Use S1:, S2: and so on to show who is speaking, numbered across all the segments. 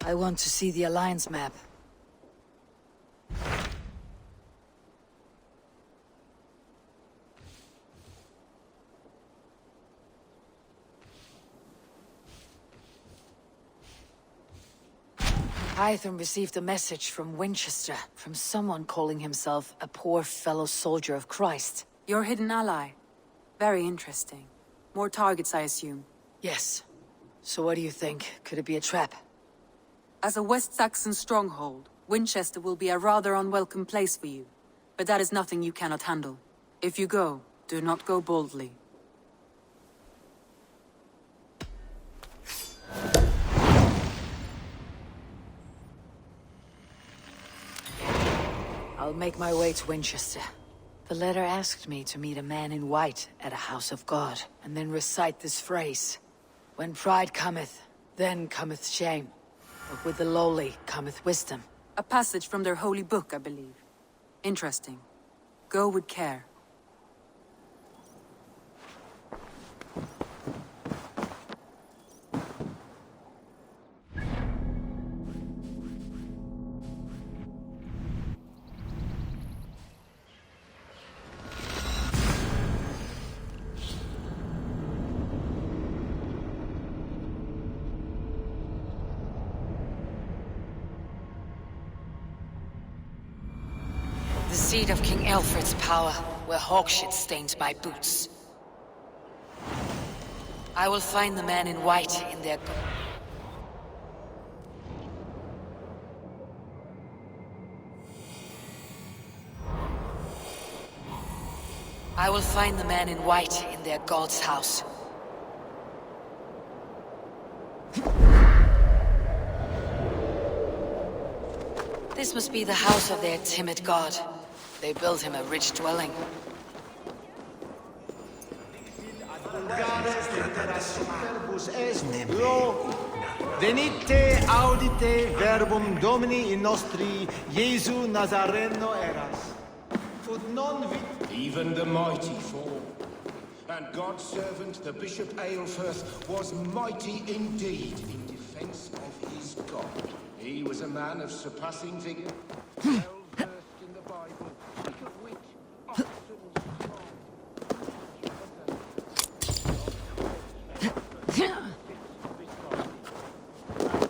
S1: I want to see the Alliance map. Hytham received a message from Winchester, from someone calling himself a poor fellow soldier of Christ.
S2: Your hidden ally. Very interesting. More targets, I assume.
S1: Yes. So what do you think? Could it be a trap?
S2: As a West Saxon stronghold, Winchester will be a rather unwelcome place for you. But that is nothing you cannot handle. If you go, do not go boldly.
S1: I'll make my way to Winchester. The letter asked me to meet a man in white at a house of God, and then recite this phrase. When pride cometh, then cometh shame. But with the lowly cometh wisdom.
S2: A passage from their holy book, I believe. Interesting. Go with care.
S1: The seat of King Alfred's power, where hawkshit stains my boots. I will find the man in white in their... I will find the man in white in their god's house. This must be the house of their timid god. They built him a rich dwelling.
S3: Venite audite verbum Domini in nostri Jesu Nazareno eras. Ut non vit...
S4: Even the mighty fall. And God's servant, the Bishop Aelfirth, was mighty indeed in defense of his God. He was a man of surpassing vigor, well-versed in the Bible, quick of wit, often strong.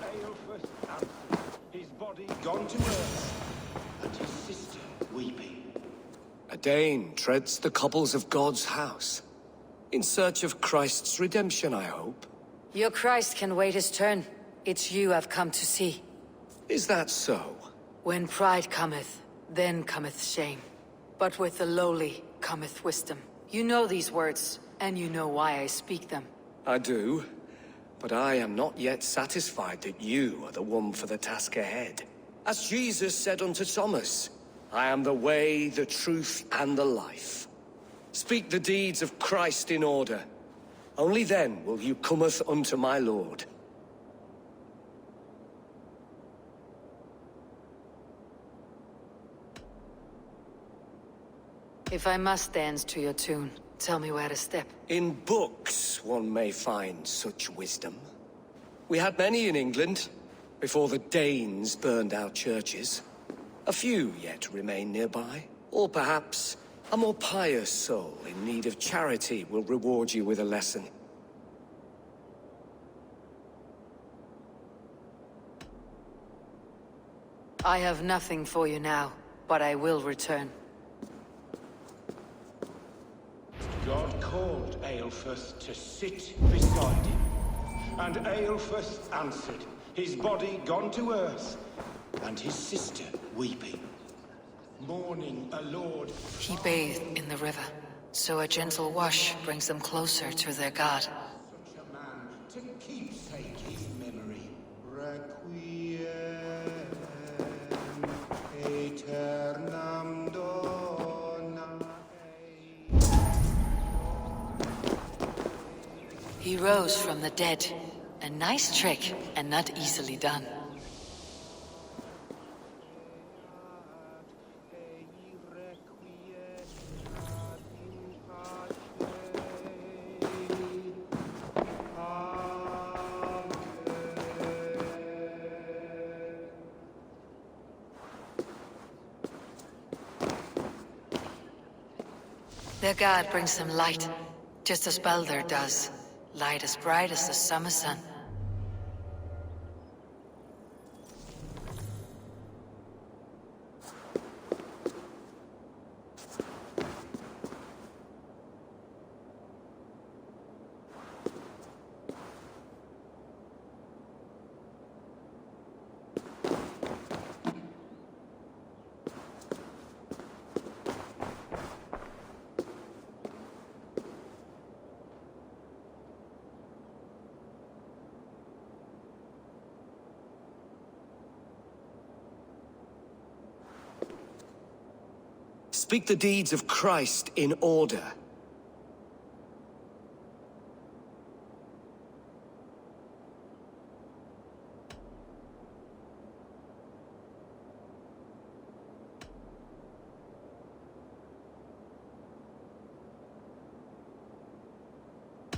S4: Aelfirth answered, his body gone to earth, and his sister weeping.
S5: A Dane treads the cobbles of God's house. In search of Christ's redemption, I hope.
S1: Your Christ can wait his turn. It's you I've come to see.
S5: Is that so?
S1: When pride cometh, then cometh shame. But with the lowly cometh wisdom. You know these words, and you know why I speak them.
S5: I do. But I am not yet satisfied that you are the one for the task ahead. As Jesus said unto Thomas, I am the way, the truth, and the life. Speak the deeds of Christ in order. Only then will you cometh unto my Lord.
S1: If I must dance to your tune, tell me where to step.
S5: In books one may find such wisdom. We had many in England, before the Danes burned our churches. A few yet remain nearby. Or perhaps a more pious soul in need of charity will reward you with a lesson.
S1: I have nothing for you now, but I will return.
S4: God called Aelfirth to sit beside him, and Aelfirth answered, his body gone to earth, and his sister weeping. Mourning a lord...
S1: He bathed in the river, so a gentle wash brings them closer to their god.
S4: Such a man to keepsake his memory.
S3: Requiem aeternam dona.
S1: He rose from the dead. A nice trick, and not easily done. Their god brings them light, just as Baldur does. Light as bright as the summer sun.
S5: Speak the deeds of Christ in order.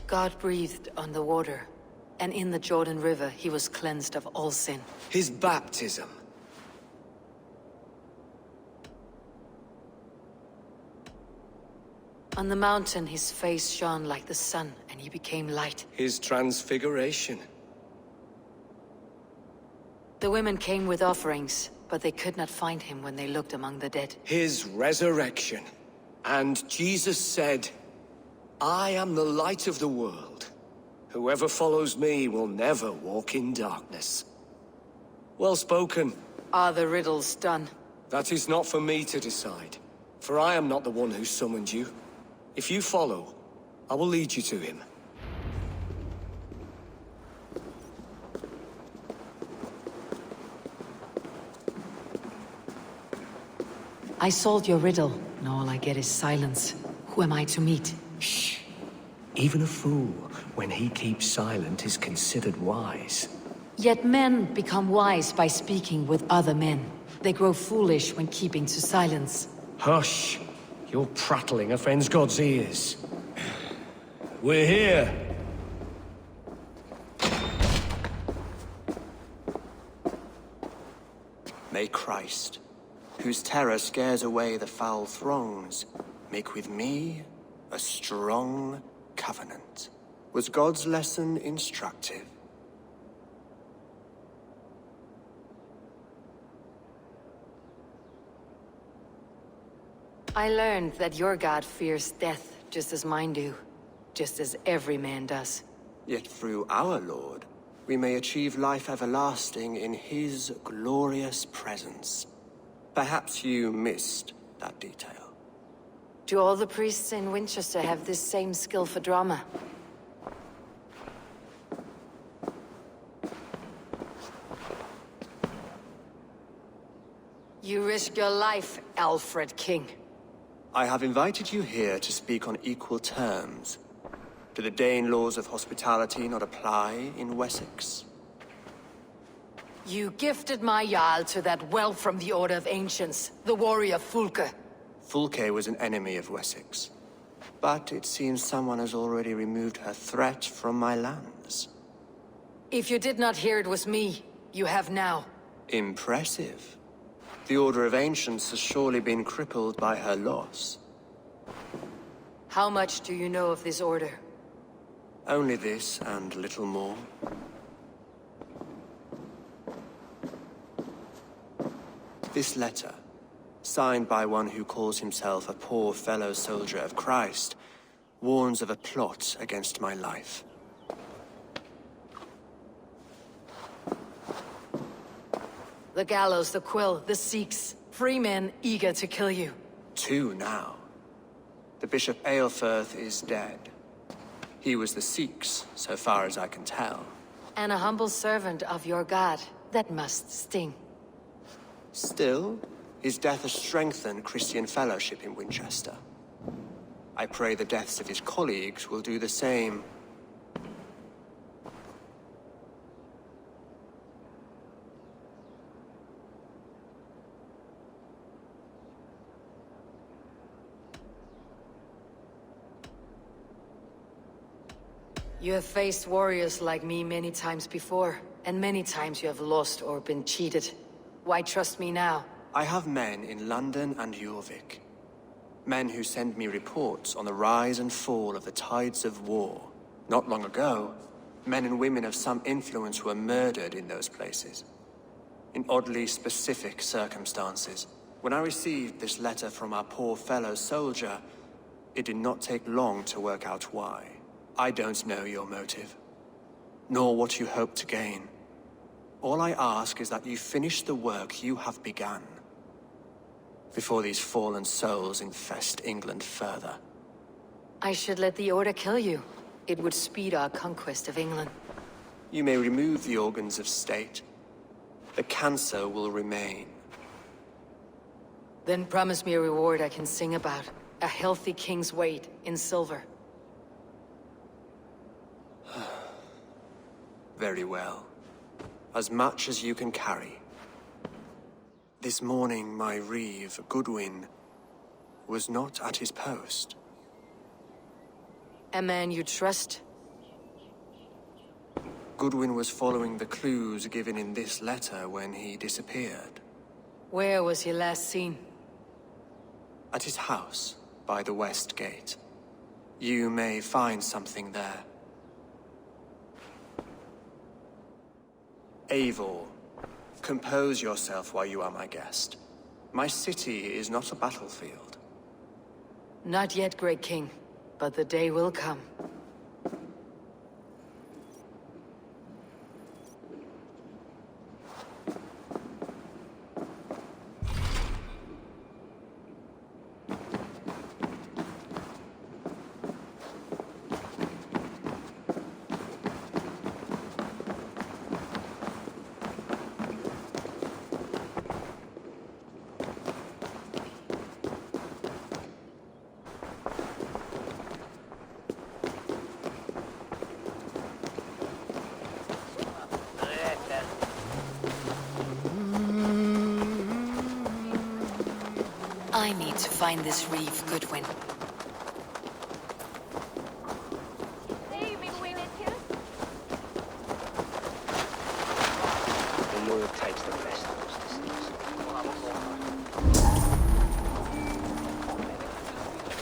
S1: God breathed on the water, and in the Jordan River he was cleansed of all sin.
S5: His baptism.
S1: On the mountain his face shone like the sun, and he became light.
S5: His transfiguration.
S1: The women came with offerings, but they could not find him when they looked among the dead.
S5: His resurrection. And Jesus said, I am the light of the world. Whoever follows me will never walk in darkness. Well spoken.
S1: Are the riddles done?
S5: That is not for me to decide, for I am not the one who summoned you. If you follow, I will lead you to him.
S1: I solved your riddle, and all I get is silence. Who am I to meet?
S5: Shh. Even a fool, when he keeps silent, is considered wise.
S1: Yet men become wise by speaking with other men. They grow foolish when keeping to silence.
S5: Hush! Your prattling offends God's ears. We're here!
S6: May Christ, whose terror scares away the foul throngs, make with me a strong covenant. Was God's lesson instructive?
S1: I learned that your god fears death just as mine do. Just as every man does.
S6: Yet through our Lord, we may achieve life everlasting in his glorious presence. Perhaps you missed that detail.
S1: Do all the priests in Winchester have this same skill for drama? You risk your life, Alfred King.
S6: I have invited you here to speak on equal terms. Do the Dane laws of hospitality not apply in Wessex?
S1: You gifted my Jarl to that well from the Order of Ancients, the warrior Fulke.
S6: Fulke was an enemy of Wessex. But it seems someone has already removed her threat from my lands.
S1: If you did not hear it was me, you have now.
S6: Impressive. The Order of Ancients has surely been crippled by her loss.
S1: How much do you know of this order?
S6: Only this and little more. This letter, signed by one who calls himself a poor fellow soldier of Christ, warns of a plot against my life.
S1: The gallows, the quill, the Sikhs. Free men eager to kill you.
S6: 2 now. The Bishop Aelfirth is dead. He was the Sikhs, so far as I can tell.
S1: And a humble servant of your god. That must sting.
S6: Still, his death has strengthened Christian fellowship in Winchester. I pray the deaths of his colleagues will do the same.
S1: You have faced warriors like me many times before, and many times you have lost or been cheated. Why trust me now?
S6: I have men in London and Jorvik. Men who send me reports on the rise and fall of the tides of war. Not long ago, men and women of some influence were murdered in those places. In oddly specific circumstances. When I received this letter from our poor fellow soldier, it did not take long to work out why. I don't know your motive, nor what you hope to gain. All I ask is that you finish the work you have begun, before these fallen souls infest England further.
S1: I should let the Order kill you. It would speed our conquest of England.
S6: You may remove the organs of state. The cancer will remain.
S1: Then promise me a reward I can sing about. A healthy king's weight in silver.
S6: Very well. As much as you can carry. This morning, my reeve, Goodwin, was not at his post.
S1: A man you trust?
S6: Goodwin was following the clues given in this letter when he disappeared.
S1: Where was he last seen?
S6: At his house, by the west gate. You may find something there. Eivor, compose yourself while you are my guest. My city is not a battlefield.
S1: Not yet, great king, but the day will come. I need to find this reeve, Goodwin.
S5: The Lord takes the best of us decisions.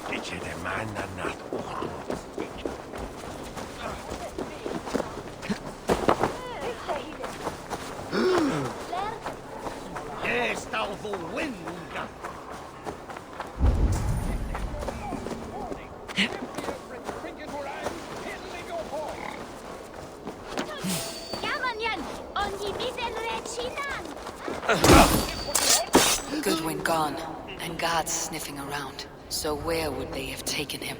S4: Dice de manna nat Esta overwinninga.
S1: Goodwin gone, and guards sniffing around. So where would they have taken him?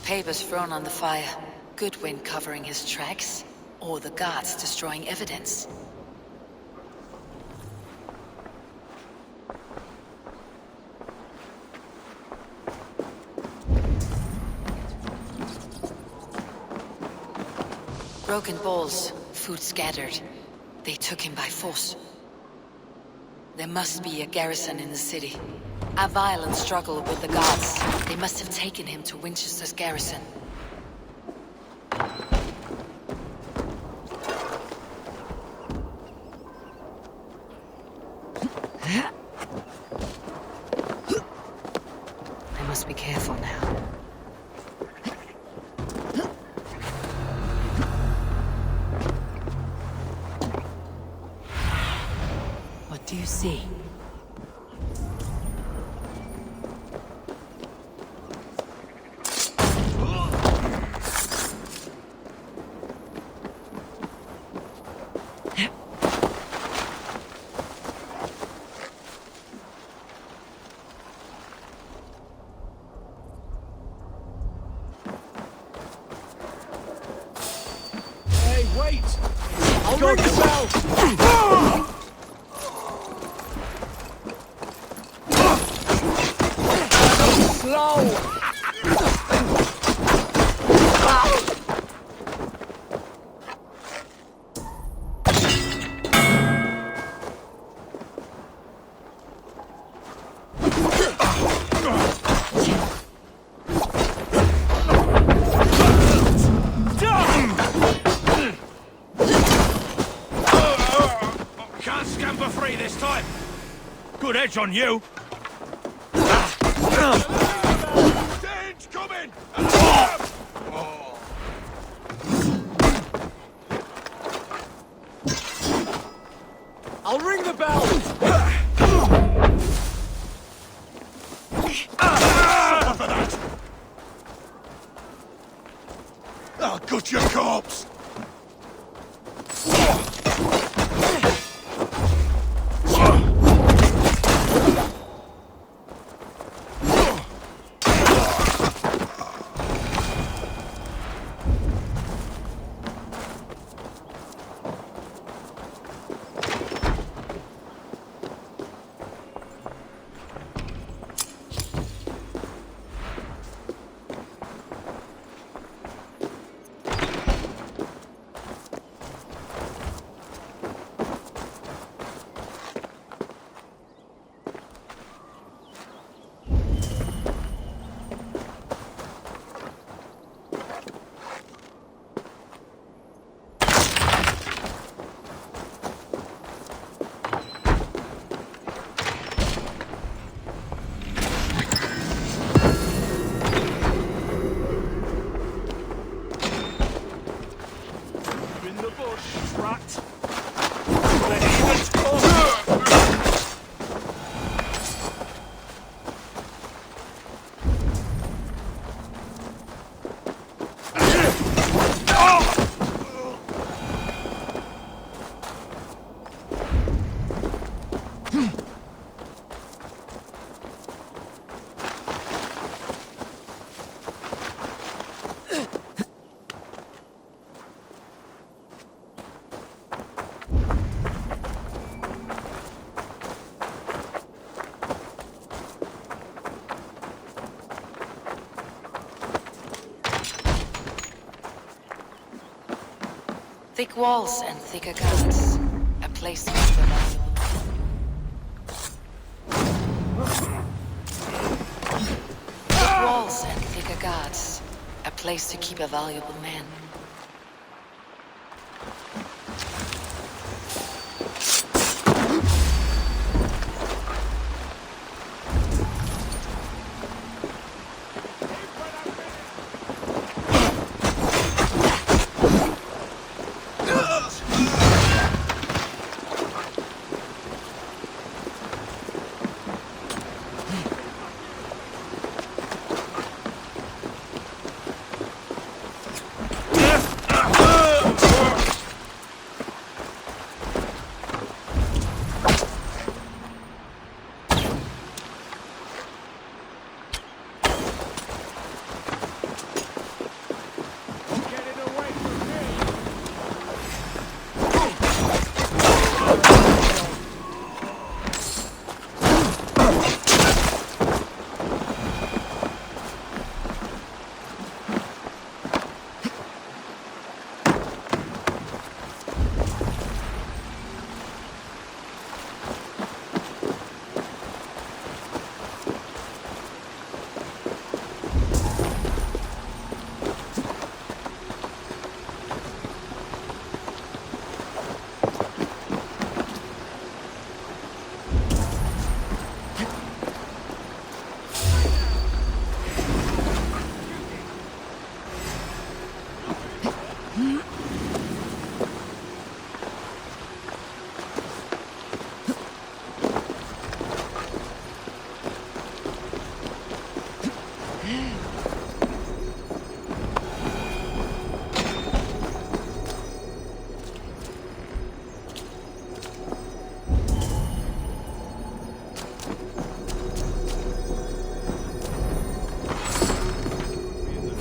S1: Papers thrown on the fire. Goodwin covering his tracks, or the guards destroying evidence. Broken bowls, food scattered. They took him by force. There must be a garrison in the city. A violent struggle with the guards. They must have taken him to Winchester's garrison. I must be careful now. What do you see?
S3: Hey, wait! I'll ring the bell! Slow!
S7: good edge on you.
S4: Dane's coming!
S5: I'll ring the bell!
S7: Suffer that! I'll gut your corpse! In the bush, rat. The heathens come!
S1: Thick walls and thicker guards. A place to keep a valuable. Thick walls and thicker guards. A place to keep a valuable man.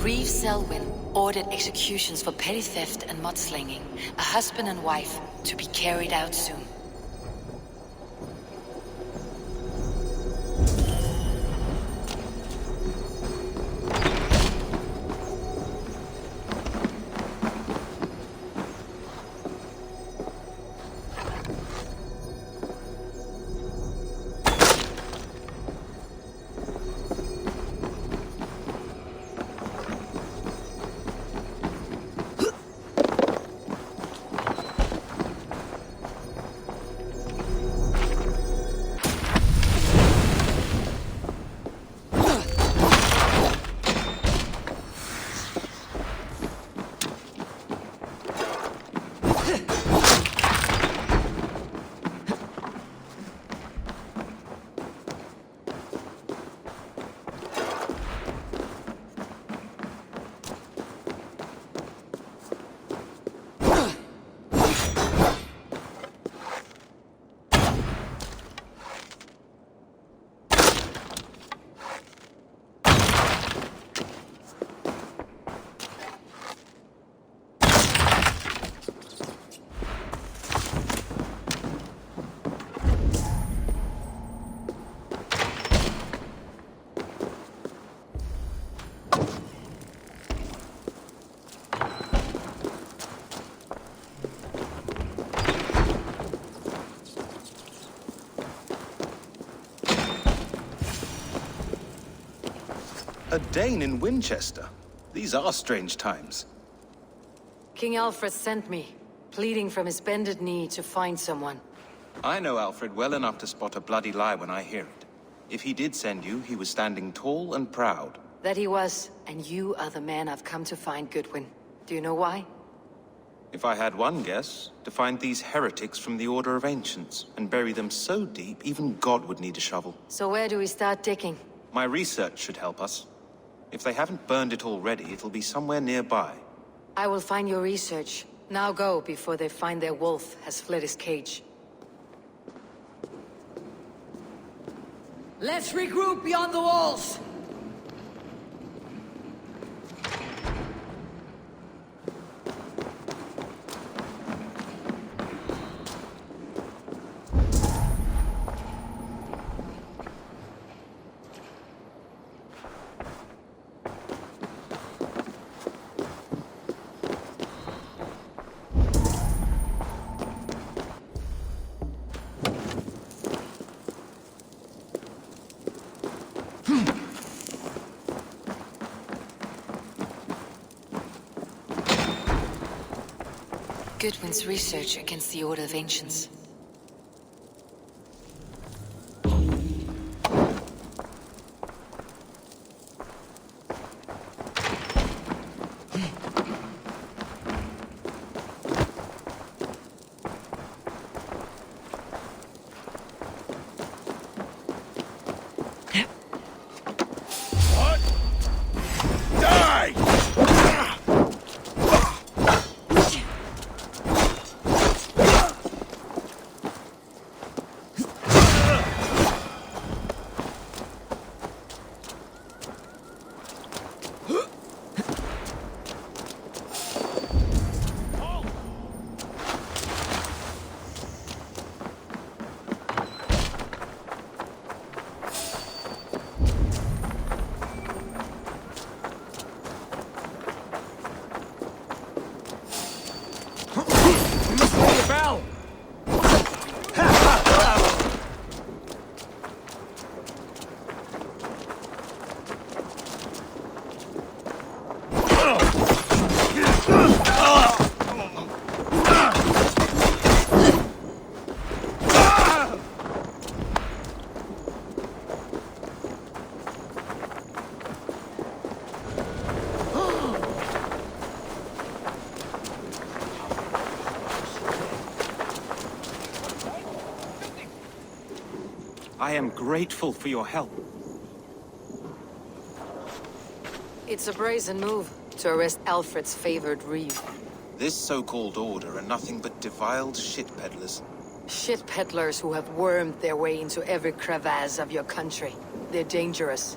S1: Reeve Selwyn ordered executions for petty theft and mudslinging, a husband and wife to be carried out soon.
S8: A Dane in Winchester? These are strange times.
S1: King Alfred sent me, pleading from his bended knee to find someone.
S8: I know Alfred well enough to spot a bloody lie when I hear it. If he did send you, he was standing tall and proud.
S1: That he was, and you are the man I've come to find, Goodwin. Do you know why?
S8: If I had one guess, to find these heretics from the Order of Ancients, and bury them so deep, even God would need a shovel.
S1: So where do we start digging?
S8: My research should help us. If they haven't burned it already, it'll be somewhere nearby.
S1: I will find your research. Now go, before they find their wolf has fled his cage. Let's regroup beyond the walls! Goodwin's research against the Order of Ancients.
S7: What? Die!
S8: I am grateful for your help.
S1: It's a brazen move to arrest Alfred's favored reeve.
S8: This so-called order are nothing but defiled shit peddlers.
S1: Shit peddlers who have wormed their way into every crevasse of your country. They're dangerous.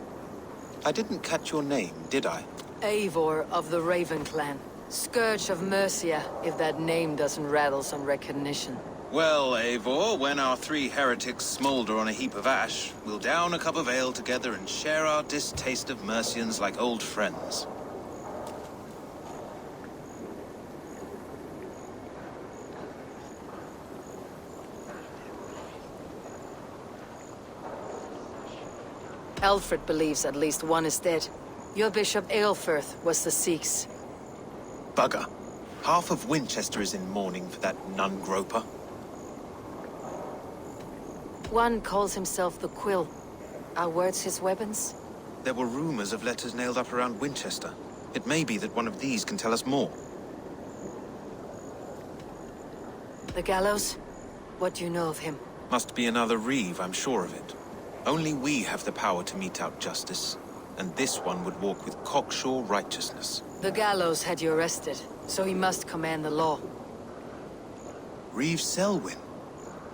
S8: I didn't catch your name, did I?
S1: Eivor of the Raven Clan. Scourge of Mercia, if that name doesn't rattle some recognition.
S8: Well, Eivor, when our three heretics smolder on a heap of ash, we'll down a cup of ale together and share our distaste of Mercians like old friends.
S1: Alfred believes at least one is dead. Your Bishop Aelfirth was the Sikhs.
S8: Bugger. Half of Winchester is in mourning for that nun-groper.
S1: One calls himself the Quill. Are words his weapons?
S8: There were rumors of letters nailed up around Winchester. It may be that one of these can tell us more.
S1: The gallows? What do you know of him?
S8: Must be another reeve, I'm sure of it. Only we have the power to mete out justice, and this one would walk with cocksure righteousness.
S1: The gallows had you arrested, so he must command the law.
S8: Reeve Selwyn?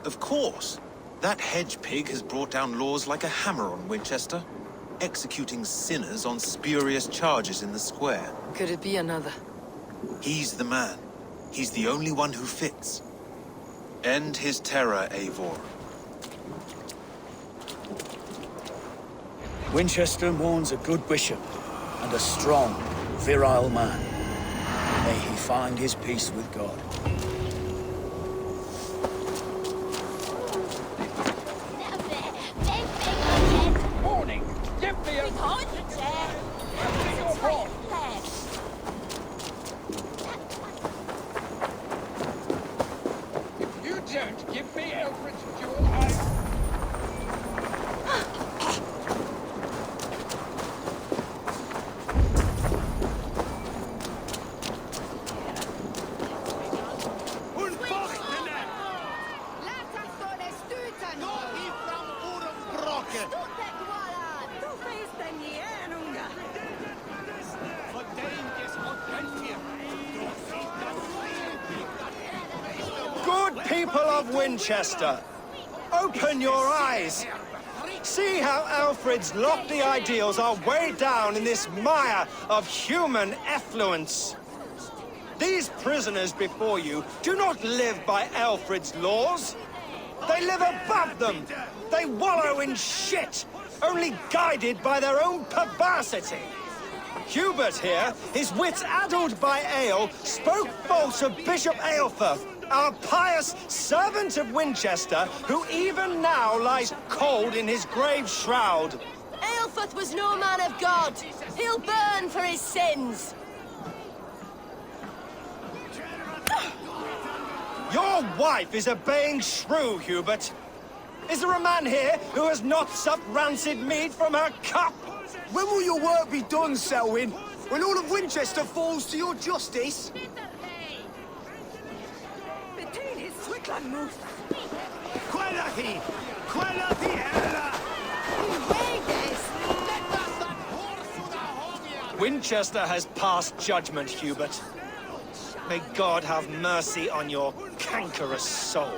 S8: Of course! That hedge pig has brought down laws like a hammer on Winchester, executing sinners on spurious charges in the square.
S1: Could it be another?
S8: He's the man. He's the only one who fits. End his terror, Eivor.
S9: Winchester mourns a good bishop and a strong, virile man. May he find his peace with God.
S10: Warning! Give me a...
S6: People of Winchester, open your eyes. See how Alfred's lofty ideals are weighed down in this mire of human effluence. These prisoners before you do not live by Alfred's laws. They live above them. They wallow in shit, only guided by their own perversity. Hubert here, his wits addled by ale, spoke false of Bishop Aelfirth, our pious servant of Winchester, who even now lies cold in his grave shroud.
S10: Aelfirth was no man of God. He'll burn for his sins.
S6: Your wife is a baying shrew, Hubert. Is there a man here who has not supped rancid meat from her cup?
S11: When will your work be done, Selwyn? When all of Winchester falls to your justice?
S6: Winchester has passed judgment, Hubert. May God have mercy on your cankerous soul.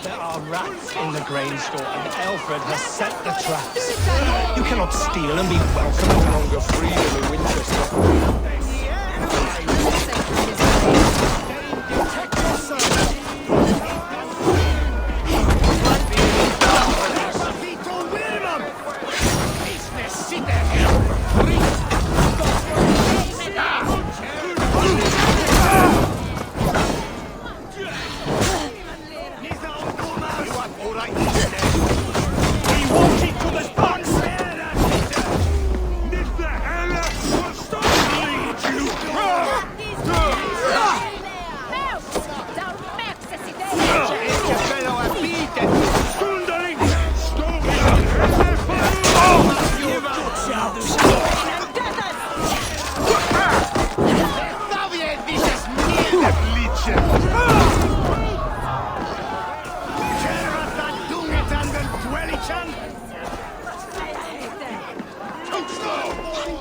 S3: There are rats in the grain store, and Alfred has set the traps. You cannot steal and be welcome. No longer freedom in Winchester.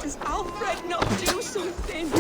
S10: Does Alfred not do something?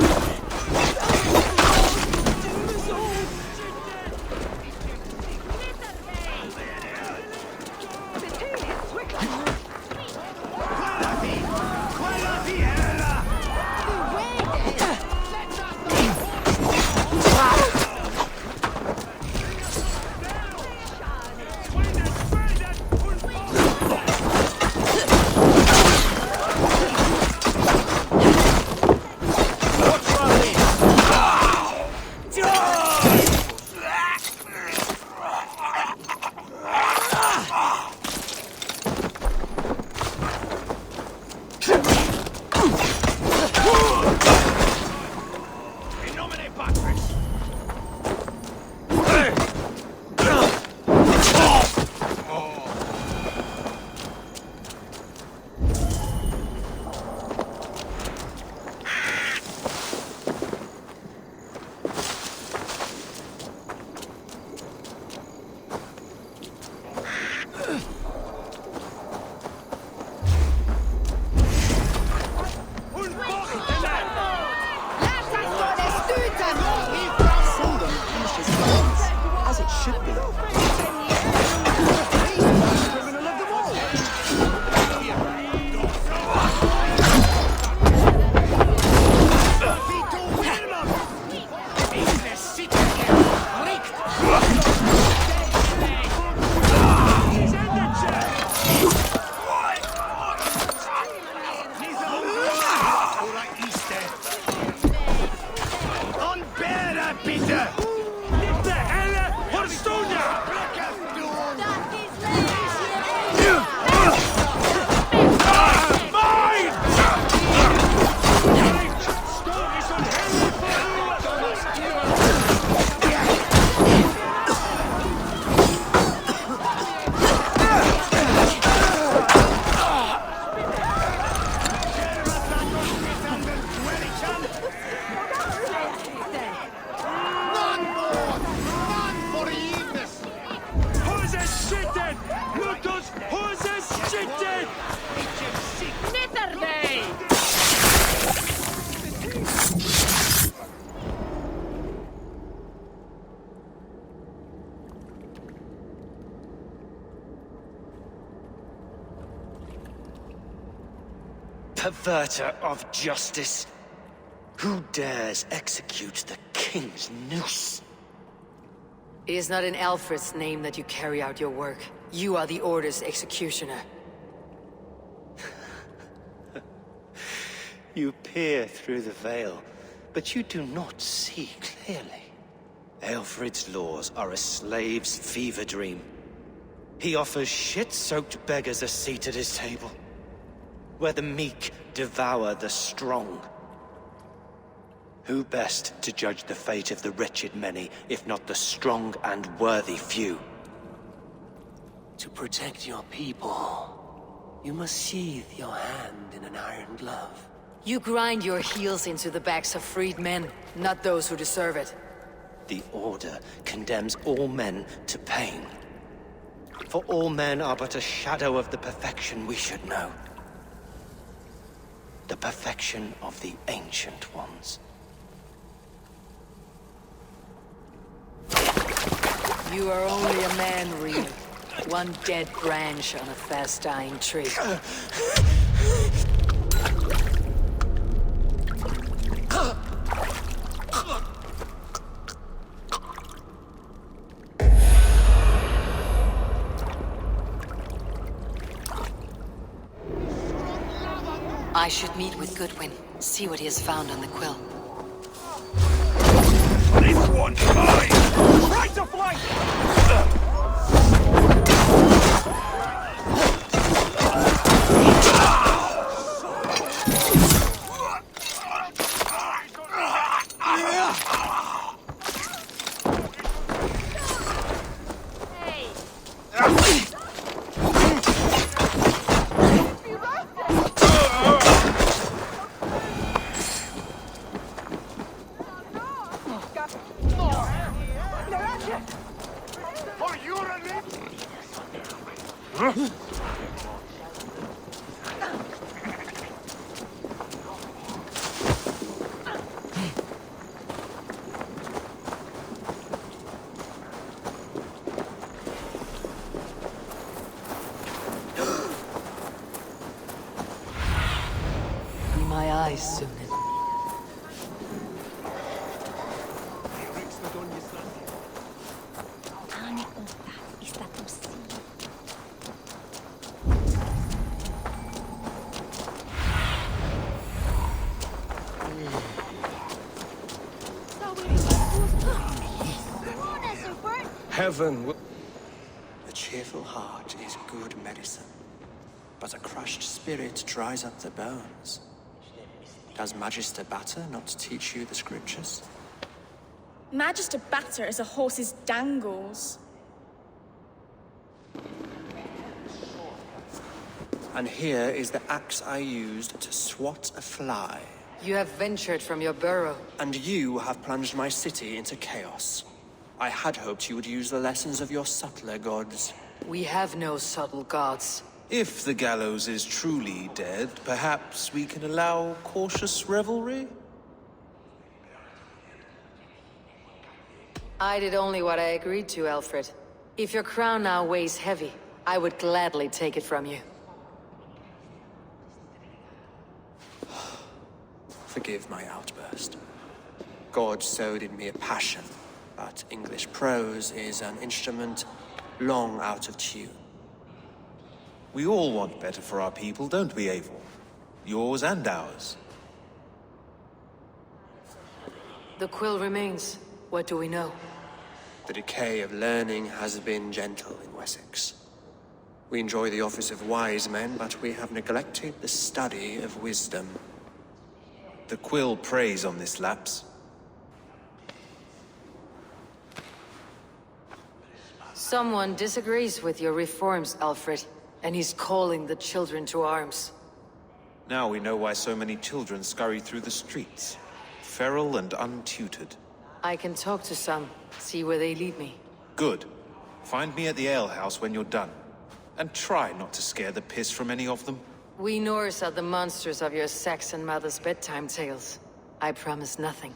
S3: Hose shitten! Lutos hose shitten!
S5: Perverter of justice! Who dares execute the king's noose?
S1: It is not in Alfred's name that you carry out your work. You are the Order's executioner.
S5: You peer through the veil, but you do not see clearly. Alfred's laws are a slave's fever dream. He offers shit-soaked beggars a seat at his table, where the meek devour the strong. Who best to judge the fate of the wretched many, if not the strong and worthy few? To protect your people, you must sheathe your hand in an iron glove.
S1: You grind your heels into the backs of freed men, not those who deserve it.
S5: The Order condemns all men to pain. For all men are but a shadow of the perfection we should know. The perfection of the Ancient Ones.
S1: You are only a man, Reed. One dead branch on a fast-dying tree. I should meet with Goodwin, see what he has found on the quill.
S7: This one's mine!
S3: Try to flank!
S1: My eyes, Sunan.
S5: Heaven will... A cheerful heart is good medicine, but a crushed spirit dries up the bones. Does Magister Batter not teach you the scriptures?
S12: Magister Batter is a horse's dangles.
S6: And here is the axe I used to swat a fly.
S1: You have ventured from your burrow.
S6: And you have plunged my city into chaos. I had hoped you would use the lessons of your subtler gods.
S1: We have no subtle gods.
S8: If the gallows is truly dead, perhaps we can allow cautious revelry?
S1: I did only what I agreed to, Alfred. If your crown now weighs heavy, I would gladly take it from you.
S6: Forgive my outburst. God sowed in me a passion, but English prose is an instrument long out of tune.
S8: We all want better for our people, don't we, Eivor? Yours and ours.
S1: The quill remains. What do we know?
S6: The decay of learning has been gentle in Wessex. We enjoy the office of wise men, but we have neglected the study of wisdom.
S8: The quill preys on this lapse.
S1: Someone disagrees with your reforms, Alfred, and he's calling the children to arms.
S8: Now we know why so many children scurry through the streets, feral and untutored.
S1: I can talk to some, see where they lead me.
S8: Good. Find me at the alehouse when you're done. And try not to scare the piss from any of them.
S1: We Norse are the monsters of your Saxon mother's bedtime tales. I promise nothing.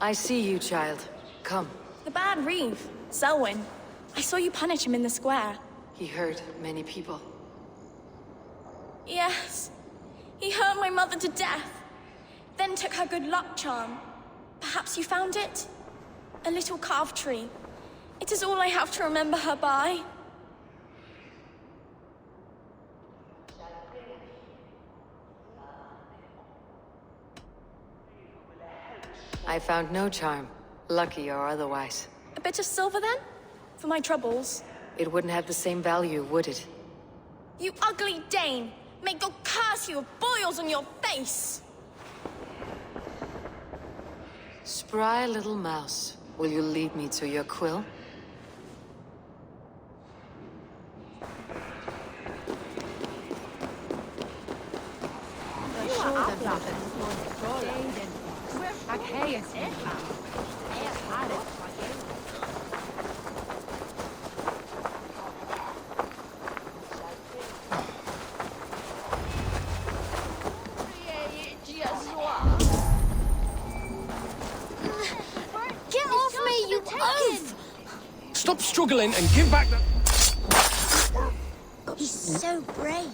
S1: I see you, child. Come.
S12: The bad Reeve, Selwyn. I saw you punish him in the square.
S1: He hurt many people.
S12: Yes. He hurt my mother to death. Then took her good luck charm. Perhaps you found it? A little carved tree. It is all I have to remember her by.
S1: I found no charm, lucky or otherwise.
S12: A bit of silver then? For my troubles.
S1: It wouldn't have the same value, would it?
S12: You ugly Dane! May God curse you with boils on your face!
S1: Spry little mouse, will you lead me to your quill?
S10: Get off me, you oaf!
S3: Stop struggling and give back the...
S10: He's so brave,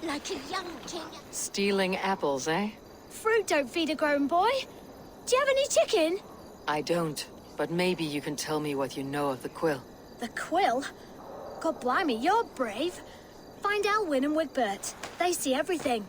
S10: like a young king.
S1: Stealing apples, eh?
S10: Fruit don't feed a grown boy. Do you have any chicken?
S1: I don't, but maybe you can tell me what you know of the quill.
S10: The quill? God blimey, you're brave. Find Elwyn and Wigbert. They see everything.